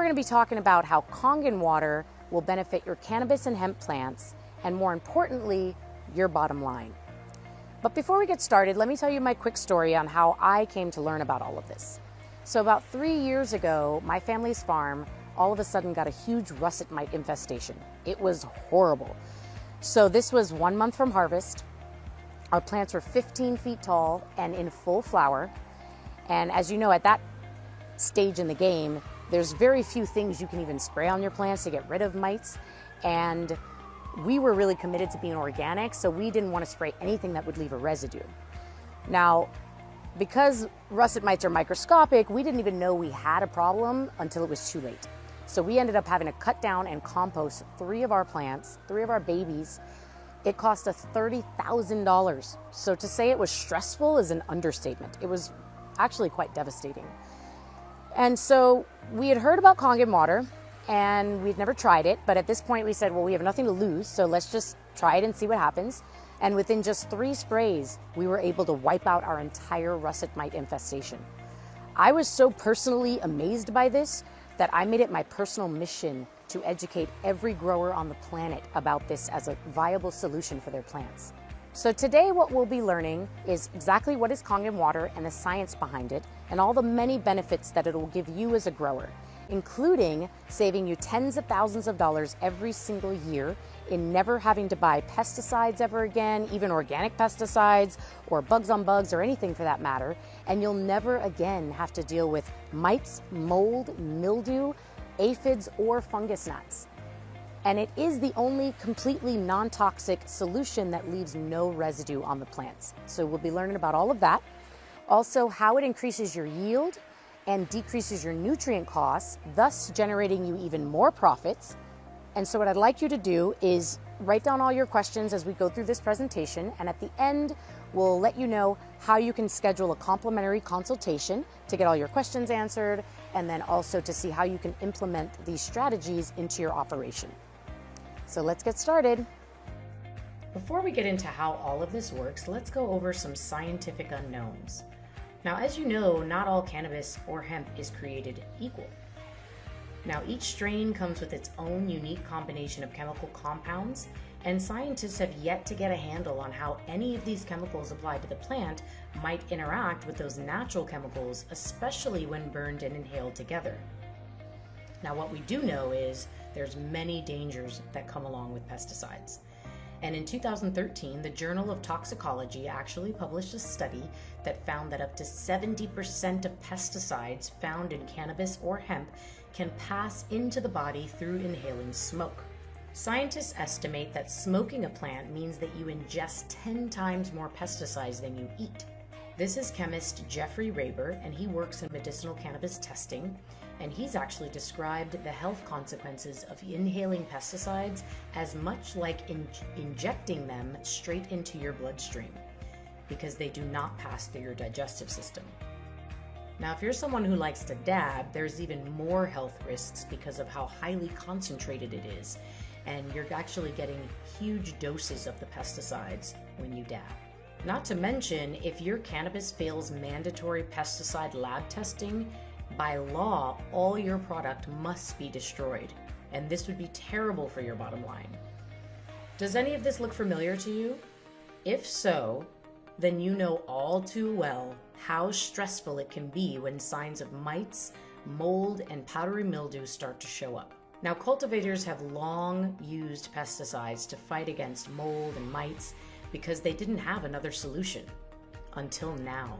going to be talking about how Kangen Water will benefit your cannabis and hemp plants, and more importantly, your bottom line. But before we get started, let me tell you my quick story on how I came to learn about all of this. So about 3 years ago, my family's farm all of a sudden got a huge russet mite infestation. It was horrible. So this was 1 month from harvest. Our plants were 15 feet tall and in full flower. And as you know, at that stage in the game, there's very few things you can even spray on your plants to get rid of mites. And we were really committed to being organic, so we didn't want to spray anything that would leave a residue. Now, because russet mites are microscopic, we didn't even know we had a problem until it was too late. So we ended up having to cut down and compost 3 of our plants, 3 of our babies. It cost us $30,000. So to say it was stressful is an understatement. It was actually quite devastating. And so we had heard about Kangen Water and we'd never tried it, but at this point we said, well, we have nothing to lose, so let's just try it and see what happens. And within just 3 sprays, we were able to wipe out our entire russet mite infestation. I was so personally amazed by this that I made it my personal mission to educate every grower on the planet about this as a viable solution for their plants. So today what we'll be learning is exactly what is Kangen Water and the science behind it, and all the many benefits that it will give you as a grower, including saving you tens of thousands of dollars every single year in never having to buy pesticides ever again, even organic pesticides or bugs on bugs or anything for that matter. And you'll never again have to deal with mites, mold, mildew, aphids, or fungus gnats. And it is the only completely non-toxic solution that leaves no residue on the plants. So we'll be learning about all of that. Also, how it increases your yield and decreases your nutrient costs, thus generating you even more profits. And so what I'd like you to do is write down all your questions as we go through this presentation, and at the end, we'll let you know how you can schedule a complimentary consultation to get all your questions answered, and then also to see how you can implement these strategies into your operation. So let's get started. Before we get into how all of this works, let's go over some scientific unknowns. Now, as you know, not all cannabis or hemp is created equal. Now, each strain comes with its own unique combination of chemical compounds, and scientists have yet to get a handle on how any of these chemicals applied to the plant might interact with those natural chemicals, especially when burned and inhaled together. Now, what we do know is there's many dangers that come along with pesticides. And in 2013, the Journal of Toxicology actually published a study that found that up to 70% of pesticides found in cannabis or hemp can pass into the body through inhaling smoke. Scientists estimate that smoking a plant means that you ingest 10 times more pesticides than you eat. This is chemist Jeffrey Raber, and he works in medicinal cannabis testing, and he's actually described the health consequences of inhaling pesticides as much like injecting them straight into your bloodstream, because they do not pass through your digestive system. Now, if you're someone who likes to dab, there's even more health risks because of how highly concentrated it is, and you're actually getting huge doses of the pesticides when you dab. Not to mention, if your cannabis fails mandatory pesticide lab testing, by law, all your product must be destroyed, and this would be terrible for your bottom line. Does any of this look familiar to you? If so, then you know all too well how stressful it can be when signs of mites, mold, and powdery mildew start to show up. Now, cultivators have long used pesticides to fight against mold and mites because they didn't have another solution until now.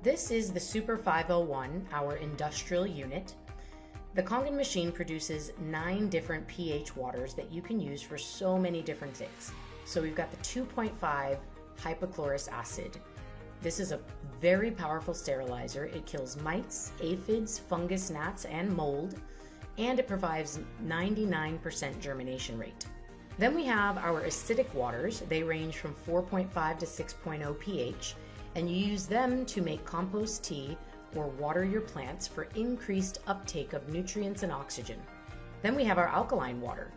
This is the Super 501, our industrial unit. The Kangen machine produces 9 different pH waters that you can use for so many different things. So we've got the 2.5 Hypochlorous acid. This is a very powerful sterilizer. It kills mites, aphids, fungus, gnats, and mold, and it provides 99% germination rate. Then we have our acidic waters. They range from 4.5 to 6.0 pH, and you use them to make compost tea or water your plants for increased uptake of nutrients and oxygen. Then we have our alkaline water.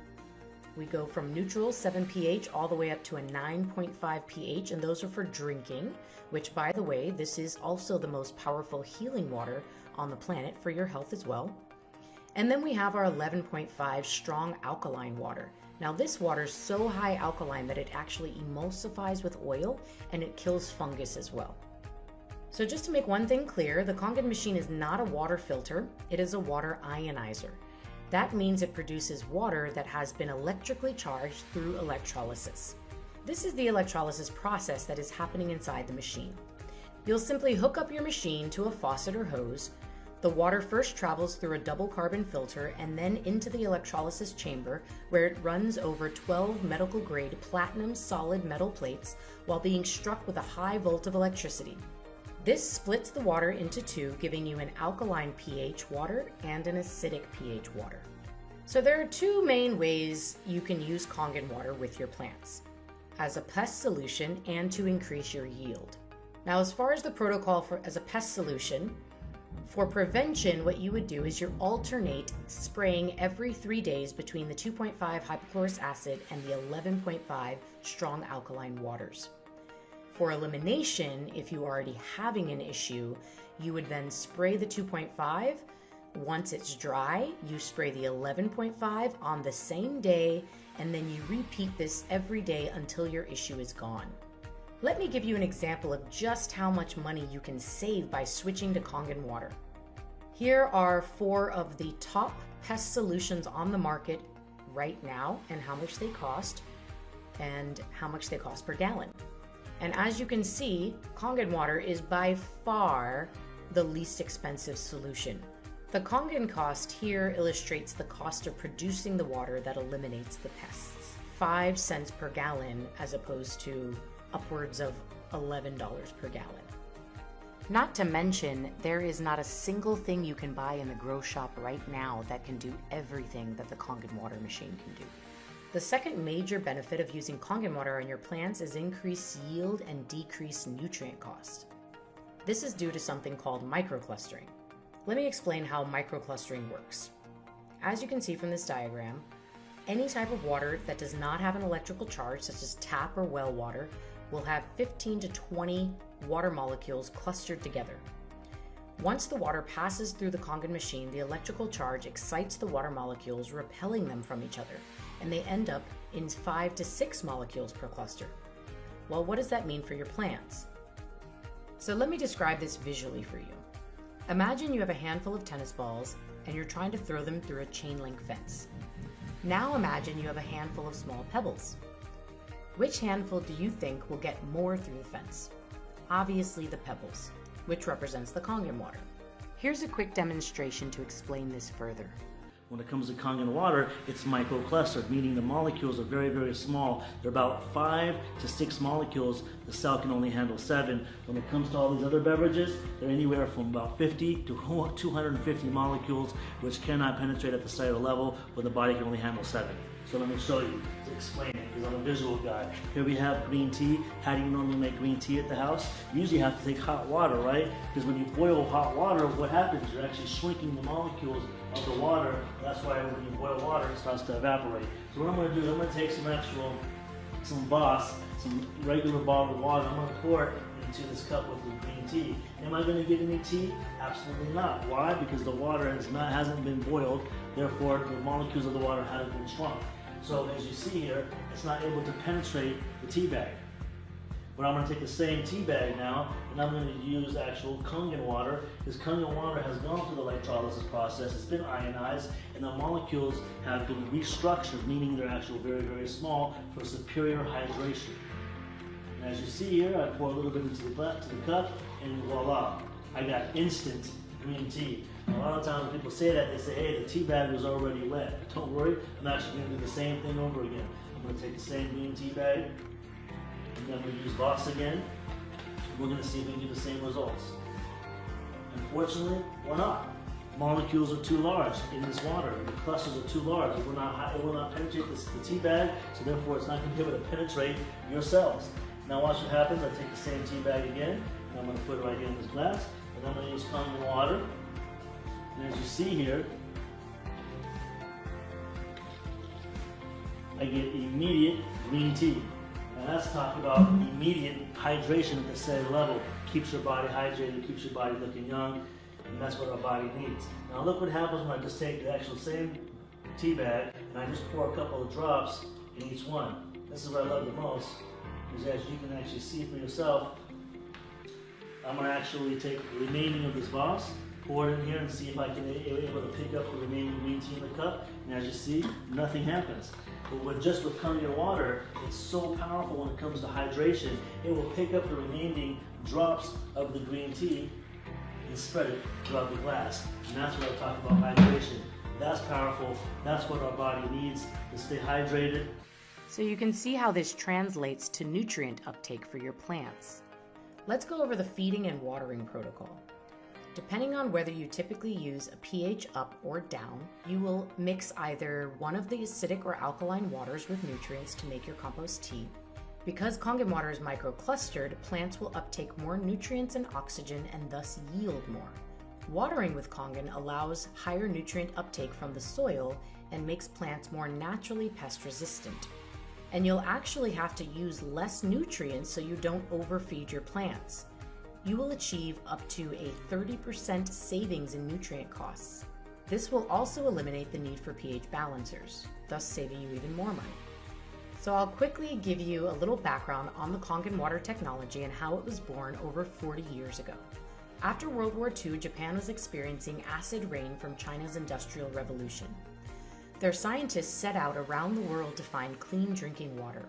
We go from neutral 7 pH all the way up to a 9.5 pH, and those are for drinking, which, by the way, this is also the most powerful healing water on the planet for your health as well. And then we have our 11.5 strong alkaline water. Now this water is so high alkaline that it actually emulsifies with oil and it kills fungus as well. So just to make one thing clear, the Kangen machine is not a water filter, it is a water ionizer. That means it produces water that has been electrically charged through electrolysis. This is the electrolysis process that is happening inside the machine. You'll simply hook up your machine to a faucet or hose. The water first travels through a double carbon filter and then into the electrolysis chamber, where it runs over 12 medical grade platinum solid metal plates while being struck with a high volt of electricity. This splits the water into two, giving you an alkaline pH water and an acidic pH water. So there are two main ways you can use Kangen water with your plants: as a pest solution and to increase your yield. Now, as far as the protocol as a pest solution, for prevention, what you would do is you alternate spraying every 3 days between the 2.5 hypochlorous acid and the 11.5 strong alkaline waters. For elimination, if you are already having an issue, you would then spray the 2.5. Once it's dry, you spray the 11.5 on the same day, and then you repeat this every day until your issue is gone. Let me give you an example of just how much money you can save by switching to Kangen water. Here are 4 of the top pest solutions on the market right now and how much they cost per gallon. And as you can see, Kangen water is by far the least expensive solution. The Kangen cost here illustrates the cost of producing the water that eliminates the pests. 5 cents per gallon as opposed to upwards of $11 per gallon. Not to mention, there is not a single thing you can buy in the grow shop right now that can do everything that the Kangen water machine can do. The second major benefit of using Kangen water on your plants is increased yield and decreased nutrient cost. This is due to something called microclustering. Let me explain how microclustering works. As you can see from this diagram, any type of water that does not have an electrical charge, such as tap or well water, will have 15 to 20 water molecules clustered together. Once the water passes through the Kangen machine, the electrical charge excites the water molecules, repelling them from each other, and they end up in 5 to 6 molecules per cluster. Well, what does that mean for your plants? So let me describe this visually for you. Imagine you have a handful of tennis balls and you're trying to throw them through a chain link fence. Now imagine you have a handful of small pebbles. Which handful do you think will get more through the fence? Obviously the pebbles, which represents the Kangen water. Here's a quick demonstration to explain this further. When it comes to Kangen water, it's microclustered, meaning the molecules are very, very small. They're about 5 to 6 molecules. The cell can only handle 7. When it comes to all these other beverages, they're anywhere from about 50 to 250 molecules, which cannot penetrate at the cellular level, but the body can only handle 7. So let me show you to explain it, because I'm a visual guy. Here we have green tea. How do you normally make green tea at the house? You usually have to take hot water, right? Because when you boil hot water, what happens? You're actually shrinking the molecules of the water. That's why when you boil water, it starts to evaporate. So what I'm going to do is I'm going to take some regular bottled water. I'm going to pour it into this cup with the green tea. Am I going to get any tea? Absolutely not. Why? Because the water hasn't been boiled. Therefore, the molecules of the water haven't been shrunk. So as you see here, it's not able to penetrate the tea bag. But I'm going to take the same tea bag now, and I'm going to use actual Kangen water, because Kangen water has gone through the electrolysis process, it's been ionized, and the molecules have been restructured, meaning they're actually very, very small for superior hydration. And as you see here, I pour a little bit into the cup, and voila, I got instant green tea. A lot of times when people say that, they say, hey, the tea bag was already wet. Don't worry, I'm actually going to do the same thing over again. I'm going to take the same green tea bag, and then we use Voss again. We're going to see if we can get the same results. Unfortunately, we're not. Molecules are too large in this water. The clusters are too large. It will not penetrate the tea bag, so therefore it's not going to be able to penetrate your cells. Now watch what happens. I take the same tea bag again, and I'm going to put it right here in this glass, and I'm going to use Kangen water. And as you see here, I get immediate green tea. And that's talking about immediate hydration at the cellular level. Keeps your body hydrated, keeps your body looking young. and that's what our body needs. Now look what happens when I just take the actual same tea bag and I just pour a couple of drops in each one. This is what I love the most, is as you can actually see for yourself, I'm going to actually take the remaining of this Voss, pour it in here and see if I can be able to pick up the remaining green tea in the cup. And as you see, nothing happens. But with Kangen Water, it's so powerful when it comes to hydration. It will pick up the remaining drops of the green tea and spread it throughout the glass. And that's what I talk about hydration. That's powerful. That's what our body needs to stay hydrated. So you can see how this translates to nutrient uptake for your plants. Let's go over the feeding and watering protocol. Depending on whether you typically use a pH up or down, you will mix either one of the acidic or alkaline waters with nutrients to make your compost tea. Because Kangen water is microclustered, plants will uptake more nutrients and oxygen and thus yield more. Watering with Kangen allows higher nutrient uptake from the soil and makes plants more naturally pest resistant. And you'll actually have to use less nutrients so you don't overfeed your plants. You will achieve up to a 30% savings in nutrient costs. This will also eliminate the need for pH balancers, thus saving you even more money. So I'll quickly give you a little background on the Kangen water technology and how it was born over 40 years ago. After World War II, Japan was experiencing acid rain from China's Industrial Revolution. Their scientists set out around the world to find clean drinking water.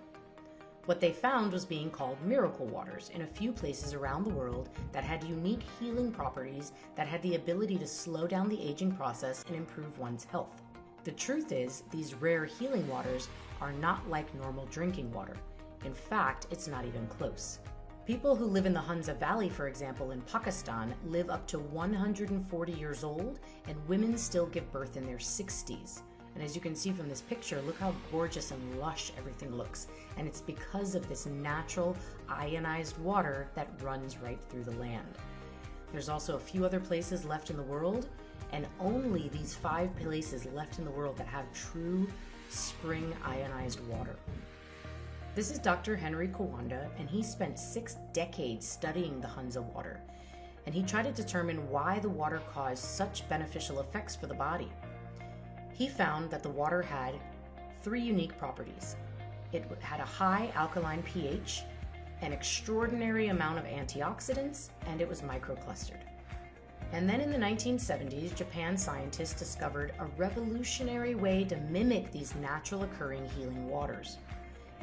What they found was being called miracle waters in a few places around the world that had unique healing properties that had the ability to slow down the aging process and improve one's health. The truth is, these rare healing waters are not like normal drinking water. In fact, it's not even close. People who live in the Hunza Valley, for example, in Pakistan, live up to 140 years old, and women still give birth in their 60s. And as you can see from this picture, look how gorgeous and lush everything looks. And it's because of this natural ionized water that runs right through the land. There's also a few other places left in the world, and only these 5 places left in the world that have true spring ionized water. This is Dr. Henry Kawanda, and he spent 6 decades studying the Hunza water. And he tried to determine why the water caused such beneficial effects for the body. He found that the water had 3 unique properties. It had a high alkaline pH, an extraordinary amount of antioxidants, and it was microclustered. And then in the 1970s, Japan scientists discovered a revolutionary way to mimic these natural occurring healing waters.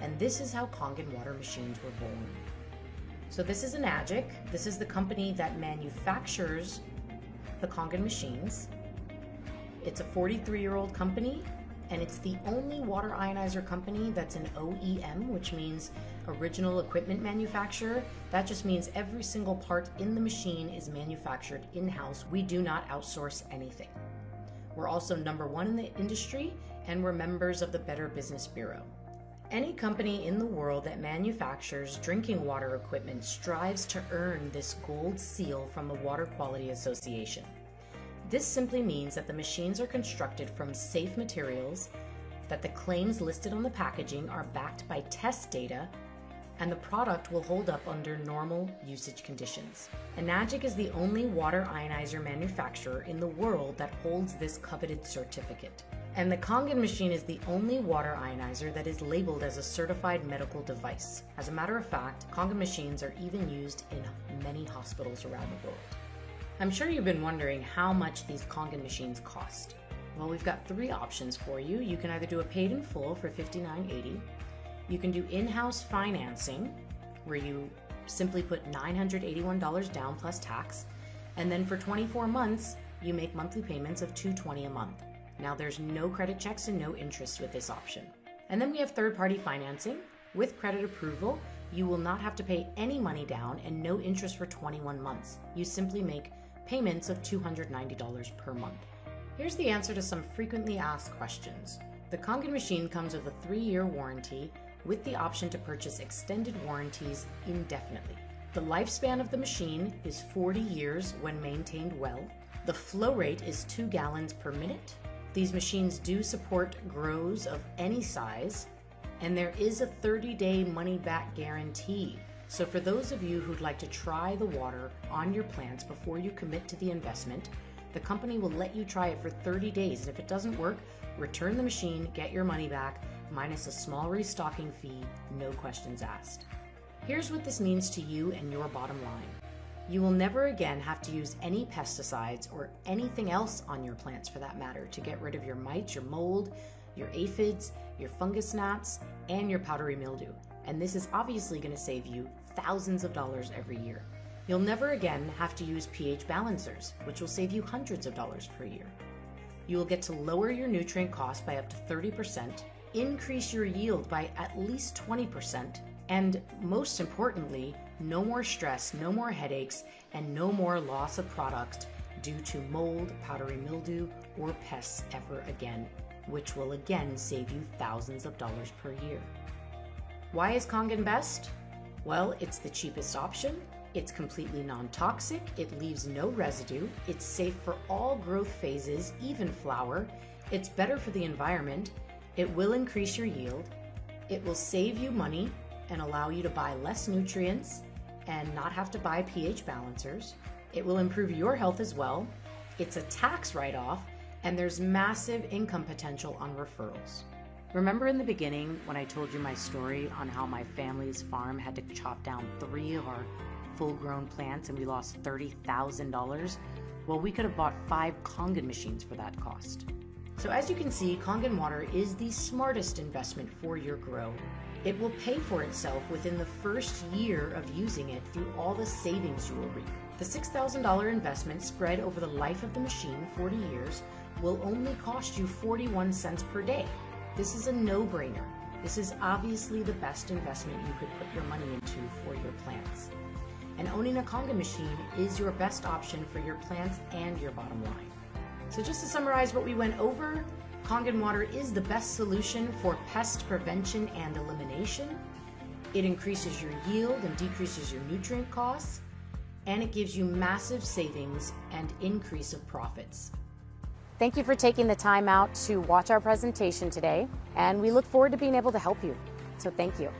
And this is how Kangen water machines were born. So this is Enagic. This is the company that manufactures the Kangen machines. It's a 43-year-old company, and it's the only water ionizer company that's an OEM, which means original equipment manufacturer. That just means every single part in the machine is manufactured in-house. We do not outsource anything. We're also #1 in the industry, and we're members of the Better Business Bureau. Any company in the world that manufactures drinking water equipment strives to earn this gold seal from the Water Quality Association. This simply means that the machines are constructed from safe materials, that the claims listed on the packaging are backed by test data, and the product will hold up under normal usage conditions. Enagic is the only water ionizer manufacturer in the world that holds this coveted certificate. And the Kangen machine is the only water ionizer that is labeled as a certified medical device. As a matter of fact, Kangen machines are even used in many hospitals around the world. I'm sure you've been wondering how much these Kangen machines cost. Well, we've got 3 options for you. You can either do a paid in full for $59.80. You can do in-house financing, where you simply put $981 down plus tax. And then for 24 months, you make monthly payments of $220 a month. Now there's no credit checks and no interest with this option. And then we have third-party financing. With credit approval, you will not have to pay any money down and no interest for 21 months. You simply make payments of $290 per month. Here's the answer to some frequently asked questions. The Kangen machine comes with a 3-year warranty with the option to purchase extended warranties indefinitely. The lifespan of the machine is 40 years when maintained well. The flow rate is 2 gallons per minute. These machines do support grows of any size, and there is a 30-day money-back guarantee. So for those of you who'd like to try the water on your plants before you commit to the investment, the company will let you try it for 30 days. And if it doesn't work, return the machine, get your money back, minus a small restocking fee, no questions asked. Here's what this means to you and your bottom line. You will never again have to use any pesticides or anything else on your plants for that matter to get rid of your mites, your mold, your aphids, your fungus gnats, and your powdery mildew. And this is obviously going to save you thousands of dollars every year. You'll never again have to use pH balancers, which will save you hundreds of dollars per year. You will get to lower your nutrient cost by up to 30%, increase your yield by at least 20%, and most importantly, no more stress, no more headaches, and no more loss of product due to mold, powdery mildew, or pests ever again, which will again save you thousands of dollars per year. Why is Kangen best? Well, it's the cheapest option, it's completely non-toxic, it leaves no residue, it's safe for all growth phases, even flower, it's better for the environment, it will increase your yield, it will save you money and allow you to buy less nutrients and not have to buy pH balancers, it will improve your health as well, it's a tax write-off, and there's massive income potential on referrals. Remember in the beginning when I told you my story on how my family's farm had to chop down 3 of our full-grown plants and we lost $30,000? Well, we could have bought 5 Kangen machines for that cost. So as you can see, Kangen Water is the smartest investment for your grow. It will pay for itself within the first year of using it through all the savings you will reap. The $6,000 investment spread over the life of the machine, 40 years, will only cost you 41 cents per day. This is a no-brainer. This is obviously the best investment you could put your money into for your plants. And owning a Kangen machine is your best option for your plants and your bottom line. So just to summarize what we went over, Kangen Water is the best solution for pest prevention and elimination. It increases your yield and decreases your nutrient costs, and it gives you massive savings and increase of profits. Thank you for taking the time out to watch our presentation today, and we look forward to being able to help you. So thank you.